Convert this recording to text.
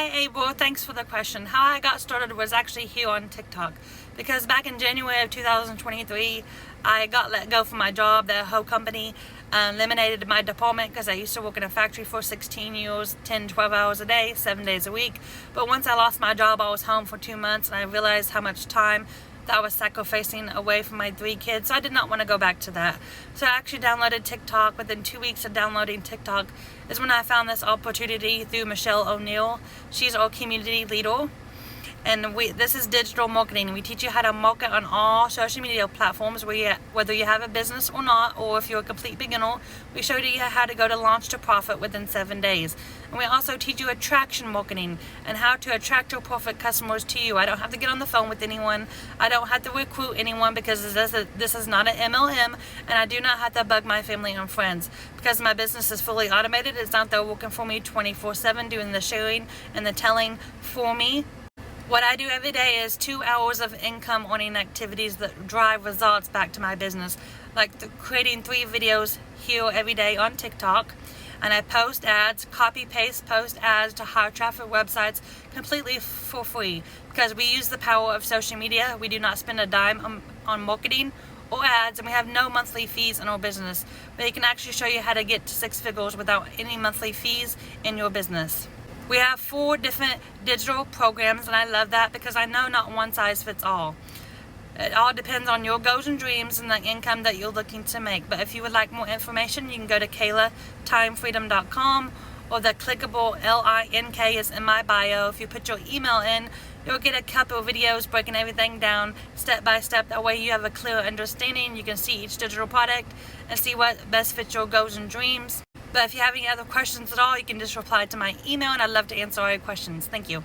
Hi Abel, thanks for the question. How I got started was actually here on TikTok, because back in January of 2023 I got let go from my job. The whole company eliminated my department because I used to work in a factory for 16 years, 10-12 hours a day, 7 days a week. But once I lost my job, I was home for 2 months and I realized how much time that I was sacrificing away from my 3 kids, so I did not want to go back to that. So I actually downloaded TikTok. Within 2 weeks of downloading TikTok is when I found this opportunity through Michelle O'Neill. She's our community leader. And this is digital marketing. We teach you how to market on all social media platforms, whether you have a business or not, or if you're a complete beginner. We show you how to go to launch to profit within 7 days. And we also teach you attraction marketing and how to attract your perfect customers to you. I don't have to get on the phone with anyone. I don't have to recruit anyone because this is not an MLM, and I do not have to bug my family and friends because my business is fully automated. It's not they're working for me 24/7 doing the sharing and the telling for me. What I do every day is 2 hours of income earning activities that drive results back to my business, like creating 3 videos here every day on TikTok. And I post ads, copy paste post ads to high traffic websites completely for free, because we use the power of social media. We do not spend a dime on marketing or ads, and we have no monthly fees in our business. But it can actually show you how to get to 6 figures without any monthly fees in your business. We have 4 different digital programs, and I love that because I know not one size fits all. It all depends on your goals and dreams and the income that you're looking to make. But if you would like more information, you can go to KaylaTimefreedom.com, or the clickable link is in my bio. If you put your email in, you'll get a couple of videos breaking everything down step by step. That way you have a clear understanding. You can see each digital product and see what best fits your goals and dreams. But if you have any other questions at all, you can just reply to my email, and I'd love to answer all your questions. Thank you.